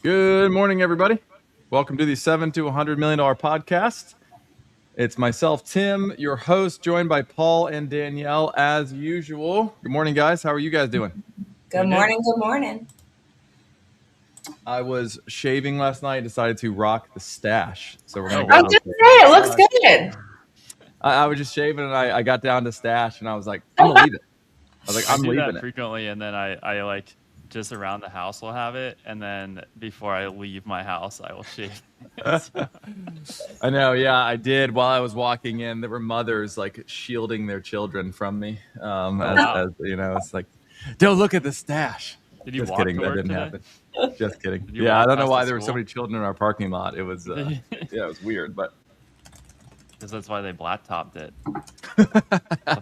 Good morning, everybody. Welcome to the $7 to $100 million podcast. It's myself, Tim, your host, joined by Paul and Danielle as usual. Good morning, guys. How are you guys doing? Good morning. Good morning. I was shaving last night, decided to rock the stash. So we're going to I go. was just saying, it looks good. I was just shaving and I got down to stash and I was like, I'm going to leave it. I was like, I'm do leaving that it. frequently, and then I like just around the house will have it, and then before I leave my house, I will shave. I know, yeah, I did. While I was walking in, there were mothers like shielding their children from me. As you know, it's like, don't look at the stash. Did you Just walk kidding. to That work didn't today? happen. Just kidding. Did you Yeah, I walk don't know past why the there were so school? many children in our parking lot. It was, yeah, it was weird, but Because that's why they blacktopped it.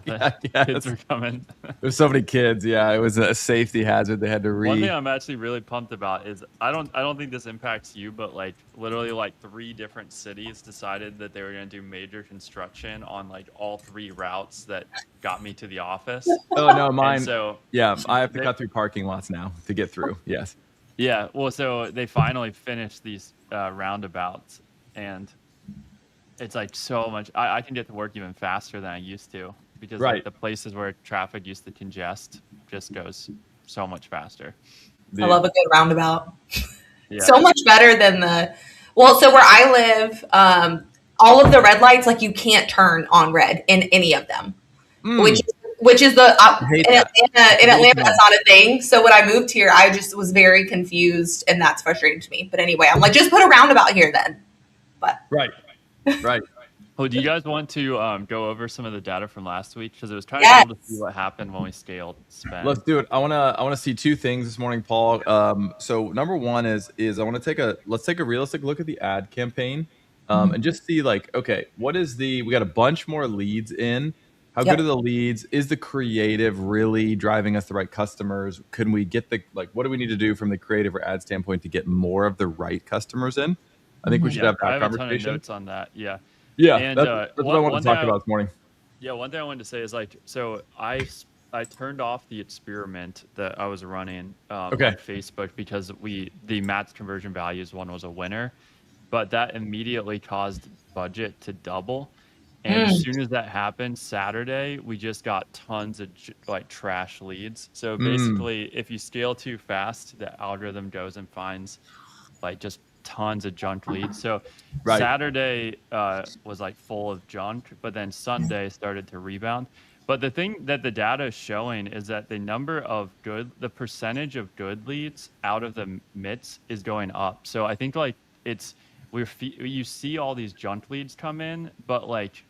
yeah, Kids were coming. there's so many kids. Yeah, it was a safety hazard. They had to One thing I'm actually really pumped about is I don't think this impacts you, but like literally like 3 different cities decided that they were going to do major construction on like all 3 routes that got me to the office. Oh no, mine. And so Yeah, I have to cut through parking lots now to get through. Yes. yeah, well, so they finally finished these roundabouts, and it's like so much. I can get to work even faster than I used to because Right. like the places where traffic used to congest just goes so much faster. Dude. I love a good roundabout. Yeah. So much better than so where I live, all of the red lights, like you can't turn on red in any of them, which is the hate in that. Atlanta, that's not a thing. So when I moved here, I just was very confused, and that's frustrating to me. But anyway, I'm like, just put a roundabout here then. But Right. Right. Well, do you guys want to go over some of the data from last week? Because it was kind of Yes. cool to see what happened when we scaled spend. Let's do it. I wanna see 2 things this morning, Paul. So number one is I want to let's take a realistic look at the ad campaign, and just see like, okay, we got a bunch more leads in. How Yep. good are the leads? Is the creative really driving us the right customers? Can we get what do we need to do from the creative or ad standpoint to get more of the right customers in? I think we should have that I have a ton of conversation. notes on that. Yeah. Yeah, And, that's what I wanted to talk about this morning. Yeah, one thing I wanted to say is like, so I turned off the experiment that I was running Okay. on Facebook because the match conversion values one was a winner, but that immediately caused budget to double. And as soon as that happened, Saturday, we just got tons of like trash leads. So basically, if you scale too fast, the algorithm goes and finds like just tons of junk leads. So Right. Saturday was like full of junk, but then Sunday started to rebound. But the thing that the data is showing is that the percentage of good leads out of the MITs is going up. So I think like you see all these junk leads come in, but like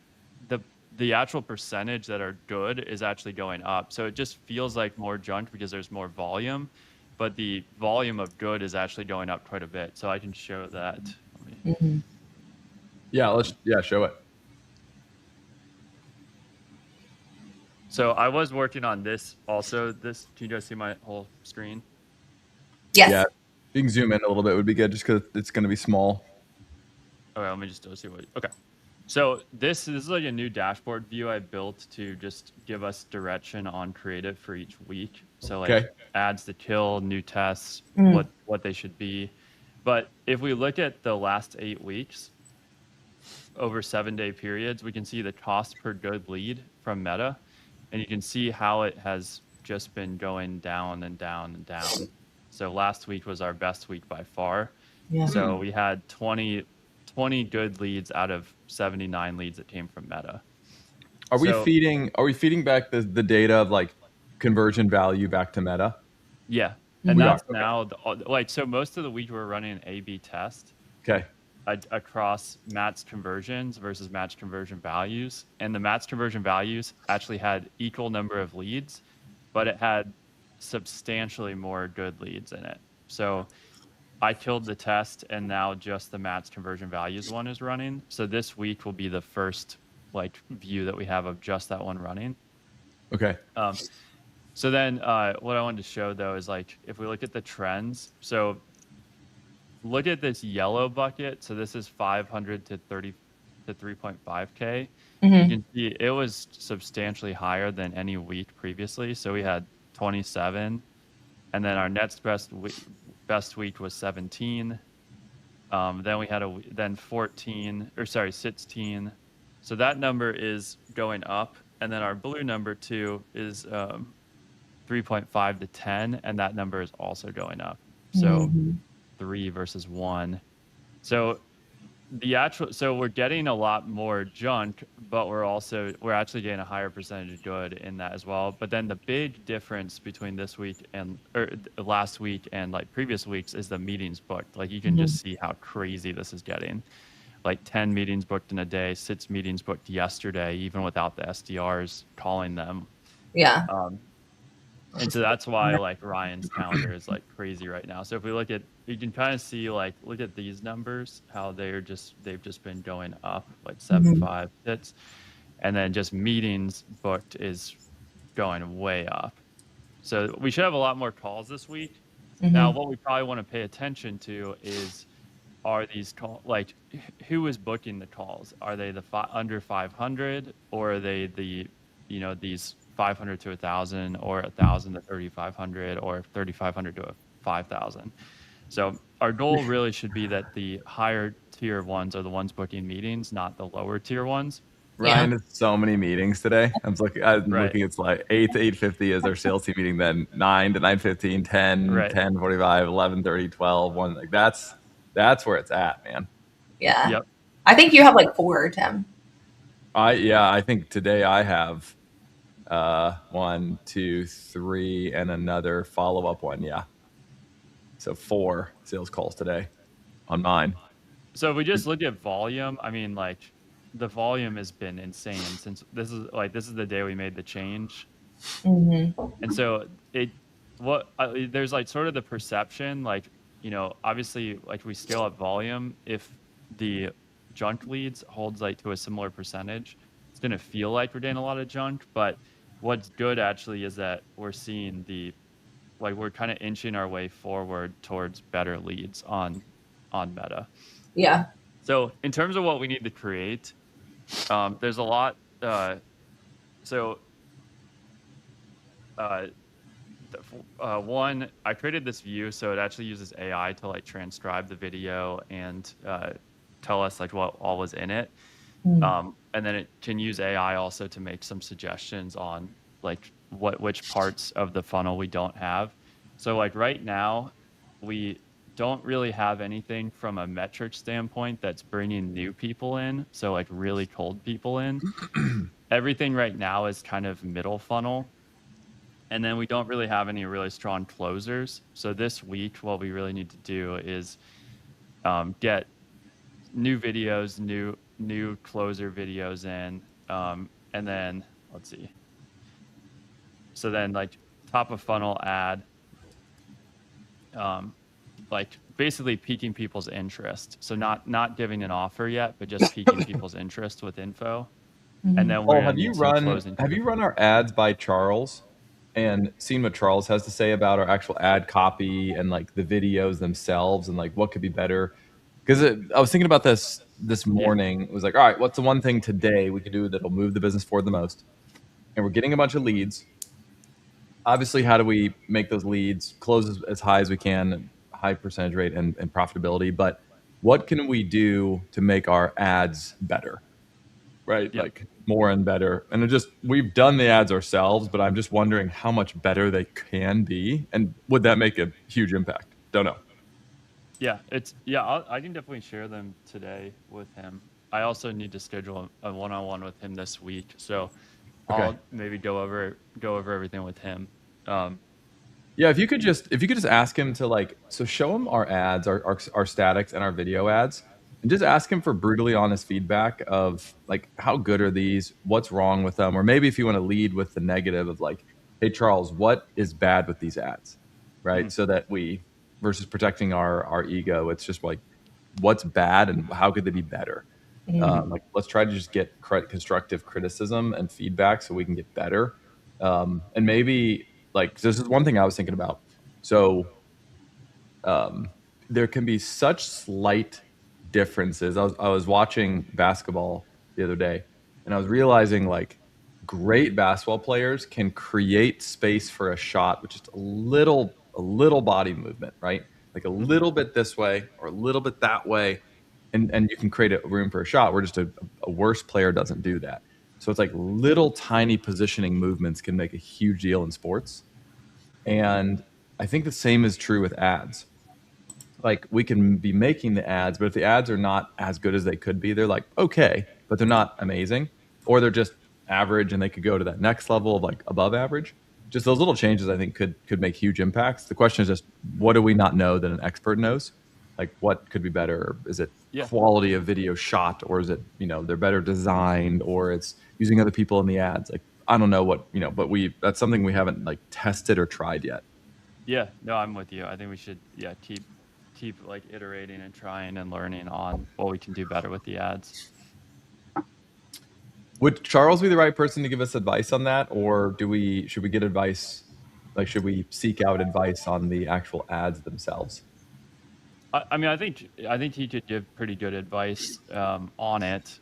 the actual percentage that are good is actually going up. So it just feels like more junk because there's more volume, but the volume of good is actually going up quite a bit. So I can show that. Yeah, show it. So I was working on this also. Can you guys see my whole screen? yes. Yeah, you can zoom in a little bit would be good, just because it's going to be small. Okay, let me just see what. Okay, so this is like a new dashboard view I built to just give us direction on creative for each week. So like Okay. ads to kill, new tests, what they should be. But if we look at the last 8 weeks over 7-day periods, we can see the cost per good lead from Meta, and you can see how it has just been going down and down and down. So last week was our best week by far. Yeah. So we had 20 good leads out of 79 leads that came from Meta. Are we feeding back the data of like conversion value back to Meta? Yeah. And We are, that's okay. now so most of the week we're running an A/B test Okay. across match conversions versus match conversion values. And the match conversion values actually had equal number of leads, but it had substantially more good leads in it. So I killed the test, and now just the match conversion values one is running. So this week will be the first like view that we have of just that one running. Okay. So then what I wanted to show though is like if we look at the trends, so look at this yellow bucket. So this is 500 to 3.5K. You can see it was substantially higher than any week previously. So we had 27, and then our next best best week was 17. Then we had then 14, or sorry, 16. So that number is going up. And then our blue number 2 is 3.5 to 10, and that number is also going up. So 3 versus 1. So we're getting a lot more junk, but we're actually getting a higher percentage of good in that as well. But then the big difference between this week or last week and like previous weeks is the meetings booked. Like you can just see how crazy this is getting. Like 10 meetings booked in a day, 6 meetings booked yesterday, even without the SDRs calling them. Yeah. And so that's why like Ryan's calendar is like crazy right now. So if we look at, you can kind of see like, look at these numbers, how they've just been going up like 7, 5 hits. And then just meetings booked is going way up. So we should have a lot more calls this week. Now, what we probably want to pay attention to is, are these like who is booking the calls? Are they the under 500, or are they the, these 500 to 1,000, or 1,000 to 3,500, or 3,500 to 5,000? So our goal really should be that the higher tier ones are the ones booking meetings, not the lower tier ones. Ryan has so many meetings today. I'm looking, it's like 8 to 8:50 is our sales team meeting, then 9 to 9:15, 10, 10:45, 11:30, 12, 1. Like that's where it's at, man. Yeah. Yep. I think you have like 4, Tim. I think today I have 1, 2, 3, and another follow-up one. Yeah. So 4 sales calls today on mine. So if we just look at volume, I mean, like the volume has been insane since this is the day we made the change. And so there's like sort of the perception, like, obviously like we scale up volume. If the junk leads holds like to a similar percentage, it's going to feel like we're getting a lot of junk. But what's good actually is that we're seeing we're kind of inching our way forward towards better leads on Meta. Yeah. So in terms of what we need to create, there's a lot. One, I created this view, so it actually uses AI to like transcribe the video and tell us like what all was in it. And then it can use AI also to make some suggestions on like which parts of the funnel we don't have. So like right now, we don't really have anything from a metric standpoint that's bringing new people in. So like really cold people in. Everything right now is kind of middle funnel. And then we don't really have any really strong closers. So this week, what we really need to do is get new videos, new closer videos in. And then let's see. So then like top of funnel ad, like basically piquing people's interest. So not giving an offer yet, but just piquing people's interest with info. And then have you run our ads by Charles and seen what Charles has to say about our actual ad copy and like the videos themselves and like what could be better? Because I was thinking about this morning. It was like, all right, what's the one thing today we can do that'll move the business forward the most? And we're getting a bunch of leads. Obviously, how do we make those leads close as high as we can, high percentage rate and profitability? But what can we do to make our ads better? Right? Yep. Like more and better. And we've done the ads ourselves, but I'm just wondering how much better they can be. And would that make a huge impact? Don't know. Yeah, I can definitely share them today with him. I also need to schedule a one-on-one with him this week. So I'll maybe go over everything with him. Yeah, if you could just ask him to show him our ads, our statics and our video ads, and just ask him for brutally honest feedback of like, how good are these? What's wrong with them? Or maybe if you want to lead with the negative of like, hey, Charles, what is bad with these ads? Right. So that versus protecting our ego, it's just like, what's bad and how could they be better? Let's try to just get constructive criticism and feedback so we can get better. And maybe this is one thing I was thinking about. So there can be such slight differences. I was watching basketball the other day and I was realizing great basketball players can create space for a shot with just a little body movement, right? like a little bit this way or a little bit that way, and you can create a room for a shot where just a worse player doesn't do that. So it's like little tiny positioning movements can make a huge deal in sports. And I think the same is true with ads. Like we can be making the ads, but if the ads are not as good as they could be, they're like okay, but they're not amazing, or they're just average and they could go to that next level of like above average. Just those little changes I think could make huge impacts. The question is just what do we not know that an expert knows? Like what could be better? Is it quality of video shot, or is it, they're better designed, or it's using other people in the ads? Like I don't know what, but that's something we haven't like tested or tried yet. Yeah, no, I'm with you. I think we should keep like iterating and trying and learning on what we can do better with the ads. Would Charles be the right person to give us advice on that, or should we get advice? Like, should we seek out advice on the actual ads themselves? I mean, I think he could give pretty good advice on it.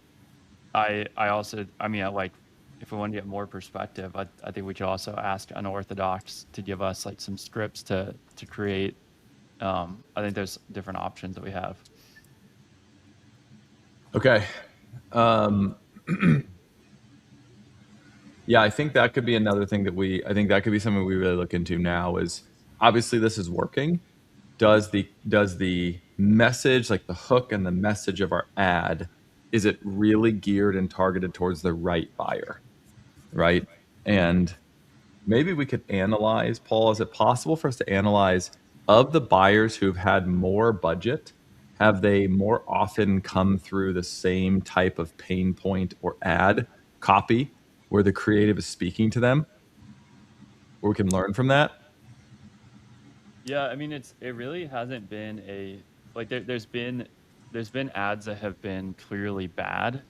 I also, I mean, like, if we want to get more perspective, I think we could also ask Unorthodox to give us like some scripts to create. I think there's different options that we have. Okay. Yeah, I think that could be another thing that I think that could be something we really look into now. Is obviously this is working. Does the message, like the hook and the message of our ad, is it really geared and targeted towards the right buyer, right? And maybe we could analyze, Paul, is it possible for us to analyze of the buyers who've had more budget, have they more often come through the same type of pain point or ad copy where the creative is speaking to them, where we can learn from that? Yeah, I mean, it really hasn't been like there's been ads that have been clearly bad,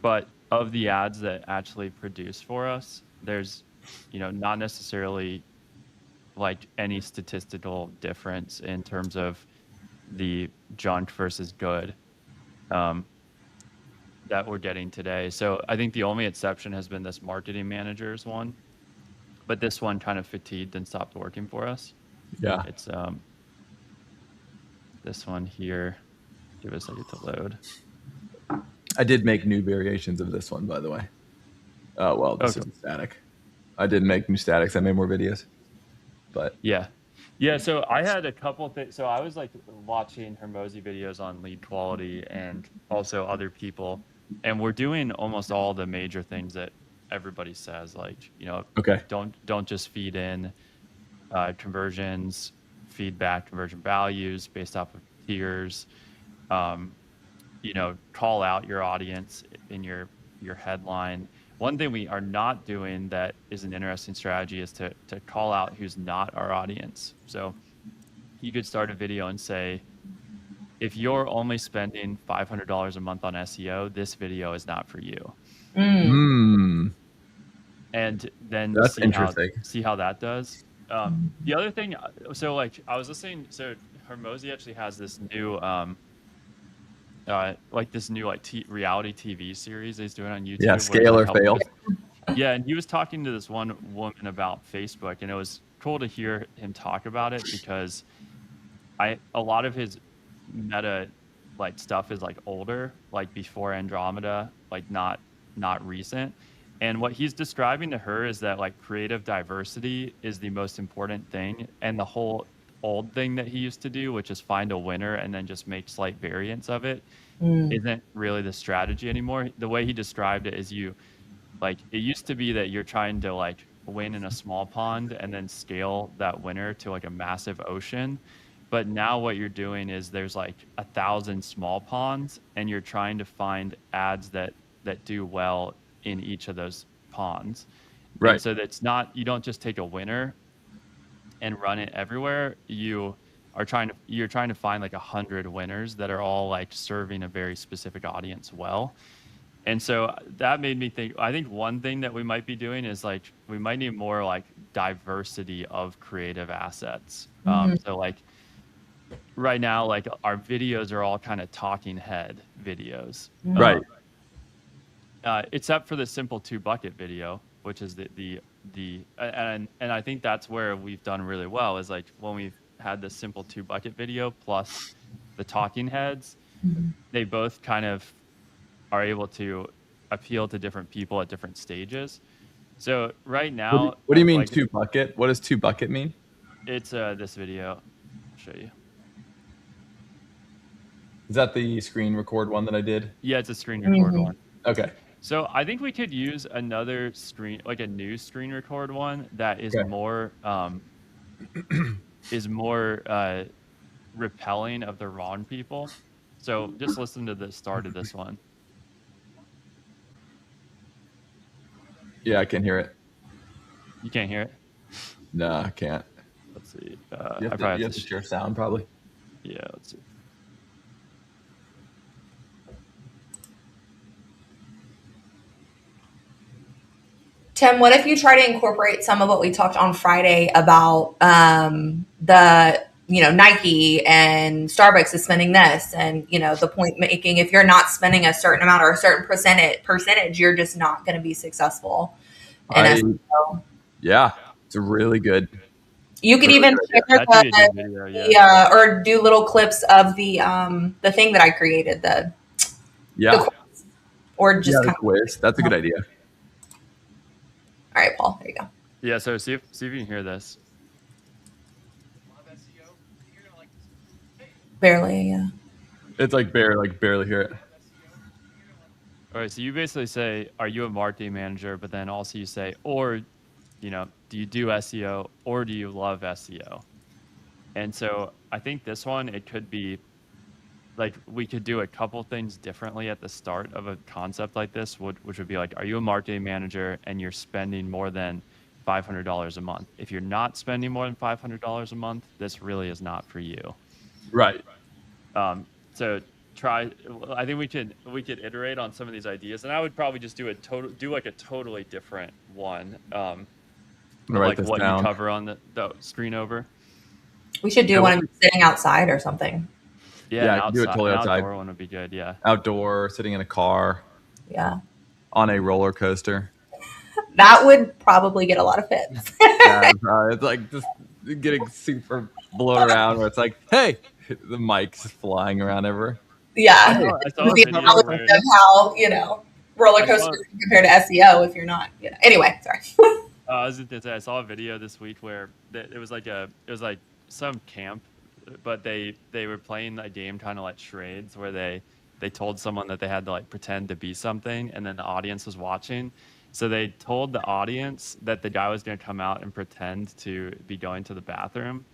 but of the ads that actually produce for us, there's not necessarily like any statistical difference in terms of the junk versus good that we're getting today. So I think the only exception has been this marketing managers one, but this one kind of fatigued and stopped working for us. Yeah. It's this one here. Give us a second to load. I did make new variations of this one, by the way. Oh, well, this is static. I did make new statics. I made more videos. But yeah. So I had a couple things. So I was like watching Hormozi videos on lead quality and also other people, and we're doing almost all the major things that everybody says. Like don't just feed in conversions, feedback, conversion values based off of tiers. Call out your audience in your headline. One thing we are not doing that is an interesting strategy is to call out who's not our audience. So you could start a video and say, if you're only spending $500 a month on SEO, this video is not for you. And then that's interesting. See how that does. The other thing, so like I was listening, so Hormozi actually has this new reality TV series he's doing on YouTube. Yeah, Scale or Fail. Yeah, and he was talking to this one woman about Facebook, and it was cool to hear him talk about it because a lot of his meta like stuff is like older, like before Andromeda, like not recent. And what he's describing to her is that like creative diversity is the most important thing, and the whole old thing that he used to do, which is find a winner and then just make slight variants of it, isn't really the strategy anymore. The way he described it is it used to be that you're trying to like win in a small pond and then scale that winner to like a massive ocean. But now what you're doing is there's like 1,000 small ponds and you're trying to find ads that do well in each of those ponds. Right. And so you don't just take a winner and run it everywhere. You're trying to find like 100 winners that are all like serving a very specific audience well. And so that made me think, I think one thing that we might be doing is like, we might need more like diversity of creative assets. So like right now, like our videos are all kind of talking head videos. Right. Except for the simple 2-bucket video, which is and I think that's where we've done really well is like when we've had the simple 2-bucket video plus the talking heads, they both kind of are able to appeal to different people at different stages. So right now, What do you mean like 2-bucket? What does 2-bucket mean? it's this video. I'll show you. Is that the screen record one that I did? Yeah, it's a screen record Mhm. one. Okay. So I think we could use another screen, like a new screen record one that is Okay. more repelling of the wrong people. So just listen to the start of this one. Yeah, I can hear it. You can't hear it? No, I can't. Let's see. You I have probably to have to share sound, probably. yeah, let's see. Tim, what if you try to incorporate some of what we talked on Friday about the Nike and Starbucks is spending this, and the point making, if you're not spending a certain amount or a certain percentage, you're just not going to be successful. And Yeah, it's a really good. you could even share That'd be a good video, yeah. or do little clips of the thing that I created, the quiz, or just the quiz. That's a good idea. All right, Paul, there you go. Yeah, so see if you can hear this. Barely, yeah. It's like barely hear it. All right, so you basically say, "Are you a marketing manager?" But then also you say, "Or, do you do SEO, or do you love SEO?" And so I think this one, it could be like we could do a couple things differently at the start of a concept like this, which would be like, "Are you a marketing manager and you're spending more than $500 a month? If you're not spending more than $500 a month, this really is not for you." Right. So try. I think we could iterate on some of these ideas, and I would probably just do a totally different one. Write this what down. you cover on the screen over. We should do one of sitting outside or something. Yeah, do it totally outside. Outdoor one would be good. Yeah. Outdoor, sitting in a car. Yeah. On a roller coaster. That would probably get a lot of fits. Yeah, it's like just getting super blown around where it's like, hey, the mic's flying around everywhere. Yeah. I saw a video where, of how, roller coasters compared to SEO if you're not, Anyway, sorry. I saw a video this week where it was like some camp, but they were playing a game kind of like charades where they told someone that they had to like pretend to be something, and then the audience was watching. So they told the audience that the guy was going to come out and pretend to be going to the bathroom.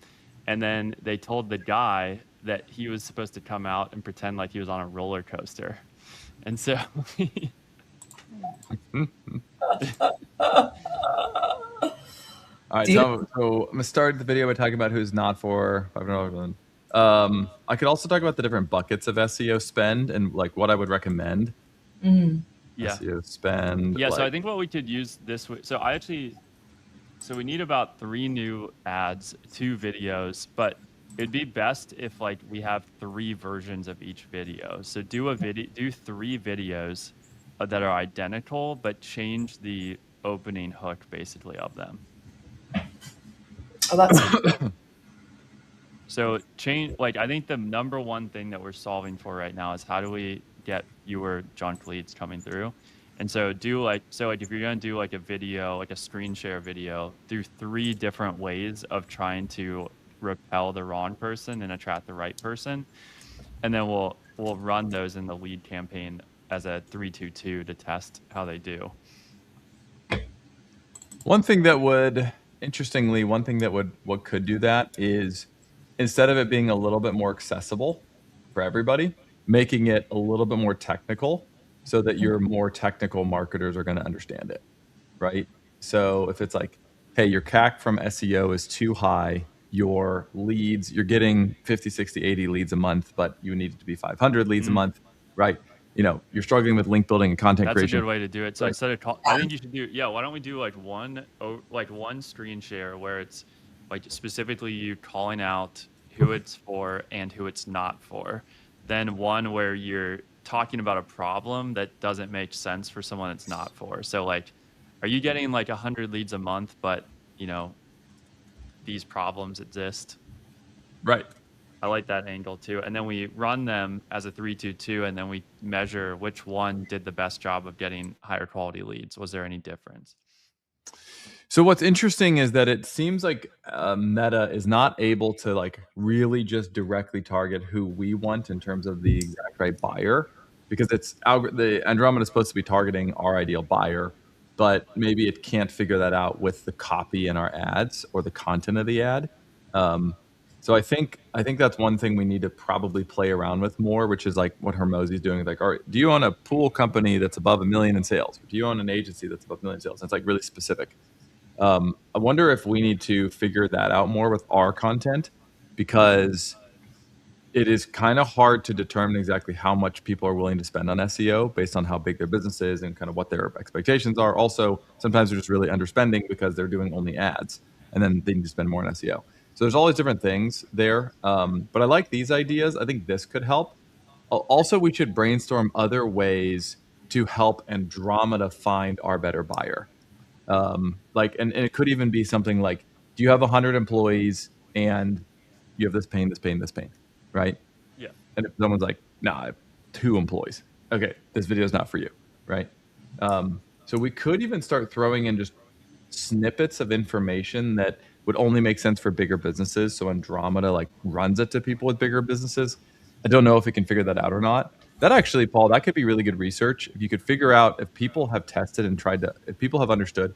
And then they told the guy that he was supposed to come out and pretend like he was on a roller coaster. And so All right, so I'm gonna start the video by talking about who's not for $500. I could also talk about the different buckets of SEO spend and like what I would recommend. Mm-hmm. Yeah. SEO spend. Yeah, so I think what we could use this way. So we need about 3 new ads, 2 videos, but it'd be best if like we have 3 versions of each video. So do 3 videos that are identical, but change the opening hook basically of them. Oh, that's So change, like, I think the number one thing that we're solving for right now is how do we get fewer junk leads coming through? And so if you're going to do like a video, like a screen share video, do 3 different ways of trying to repel the wrong person and attract the right person. And then we'll run those in the lead campaign as a 3-2-2 to test how they do. What could do that is, instead of it being a little bit more accessible for everybody, making it a little bit more technical so that your more technical marketers are going to understand it, right? So if it's like, hey, your CAC from SEO is too high, your leads, you're getting 50, 60, 80 leads a month, but you need it to be 500 leads a month, right? You're struggling with link building and content creation. That's a good way to do it. So instead of I think you should do, why don't we do like one screen share where it's like specifically you calling out who it's for and who it's not for. Then one where you're talking about a problem that doesn't make sense for someone it's not for. So like, are you getting like 100 leads a month, but these problems exist? Right. I like that angle too. And then we run them as a 3-2-2, and then we measure which one did the best job of getting higher quality leads. Was there any difference? So what's interesting is that it seems like Meta is not able to like really just directly target who we want in terms of the exact right buyer, because the Andromeda is supposed to be targeting our ideal buyer, but maybe it can't figure that out with the copy in our ads or the content of the ad. Um, so I think that's one thing we need to probably play around with more, which is like what Hermosi is doing. Like, all right, do you own a pool company that's above $1 million in sales? Or do you own an agency that's above $1 million in sales? And it's like really specific. I wonder if we need to figure that out more with our content, because it is kind of hard to determine exactly how much people are willing to spend on SEO based on how big their business is and kind of what their expectations are. Also, sometimes they're just really underspending because they're doing only ads and then they need to spend more on SEO. So there's all these different things there. But I like these ideas. I think this could help. Also, we should brainstorm other ways to help Andromeda find our better buyer. Like, and it could even be something like, do you have 100 employees and you have this pain, this pain, this pain, right? Yeah. And if someone's like, nah, I have 2 employees, okay, this video is not for you, right? So we could even start throwing in just snippets of information that would only make sense for bigger businesses, so Andromeda like runs it to people with bigger businesses. I don't know if it can figure that out or not. That actually, Paul, that could be really good research if you could figure out if people have tested and tried to, if people have understood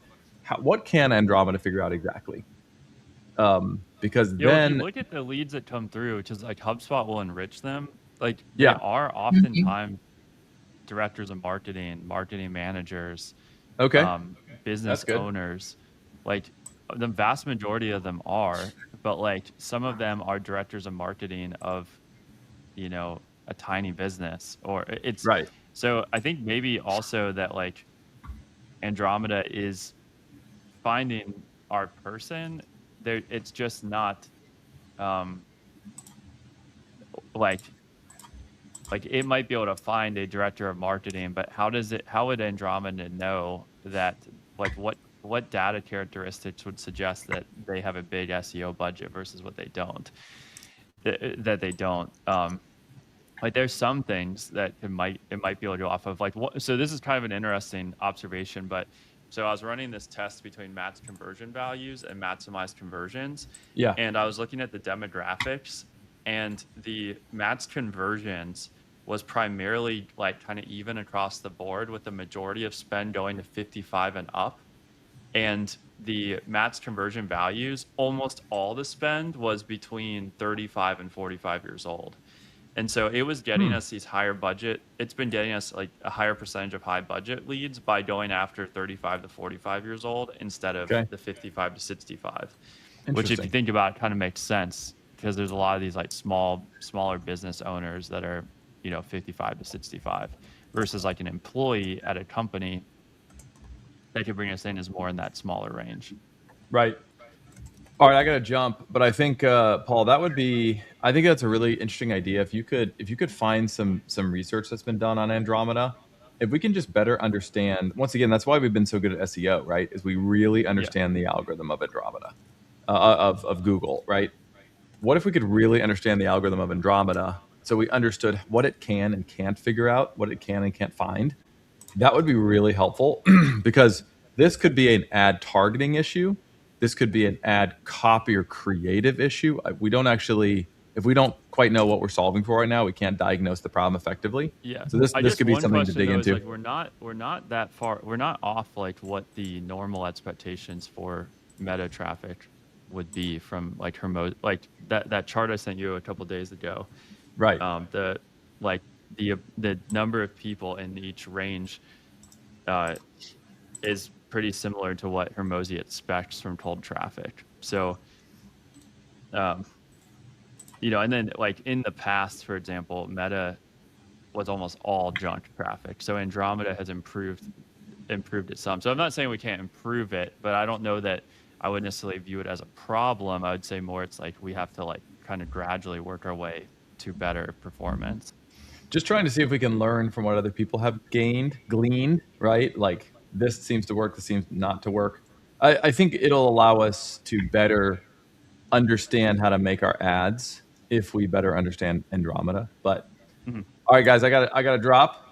what can Andromeda figure out exactly. Because Yeah, if you then, look at the leads that come through, which is like HubSpot will enrich them, like they yeah, are oftentimes directors of marketing, marketing managers, okay, that's business good. owners. Like the vast majority of them are, but like some of them are directors of marketing of, you know, a tiny business, or it's Right. so I think maybe also that like Andromeda is finding our person there. It's just not um like it might be able to find a director of marketing, but how would Andromeda know that, like what data characteristics would suggest that they have a big SEO budget versus what they don't, that they don't. Like there's some things that it might be able to go off of, like what, so this is kind of an interesting observation, but so I was running this test between Matt's conversion values and maximized conversions, Yeah. and I was looking at the demographics, and the Matt's conversions was primarily like kind of even across the board, with the majority of spend going to 55 and up. And the Matt's conversion values, almost all the spend was between 35 and 45 years old. And so it was getting us these higher budget. It's been getting us like a higher percentage of high budget leads by going after 35 to 45 years old instead of Okay. the 55 to 65, which if you Interesting. think about it kind of makes sense, because there's a lot of these like smaller business owners that are, you know, 55 to 65 versus like an employee at a company that could bring us in is more in that smaller range. Right. All right, I gotta jump, but I think Paul, that would be. I think that's a really interesting idea. If you could find some research that's been done on Andromeda, if we can just better understand. Once again, that's why we've been so good at SEO, right? Is we really Yeah. understand the algorithm of Andromeda, of Google, right? What if we could really understand the algorithm of Andromeda, so we understood what it can and can't figure out, what it can and can't find? That would be really helpful because this could be an ad targeting issue. This could be an ad copy or creative issue. We don't actually, if we don't quite know what we're solving for right now, we can't diagnose the problem effectively. Yeah. So this I this guess could be one something to question dig though is into. like we're not that far. We're not off like what the normal expectations for meta traffic would be from like like that chart I sent you a couple days ago. Right. The like the number of people in each range is pretty similar to what Hermosi expects from cold traffic. So, you know, and then like in the past, for example, Meta was almost all junk traffic. So Andromeda has improved it some. So I'm not saying we can't improve it, but I don't know that I would necessarily view it as a problem. I would say more it's like we have to like kind of gradually work our way to better performance. Just trying to see if we can learn from what other people have gleaned, right? Like this seems to work, this seems not to work. I think it'll allow us to better understand how to make our ads if we better understand Andromeda. But Mhm. all right, guys, I got to drop.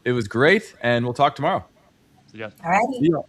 It was great, and we'll talk tomorrow. So, yeah. All righty. See y'all.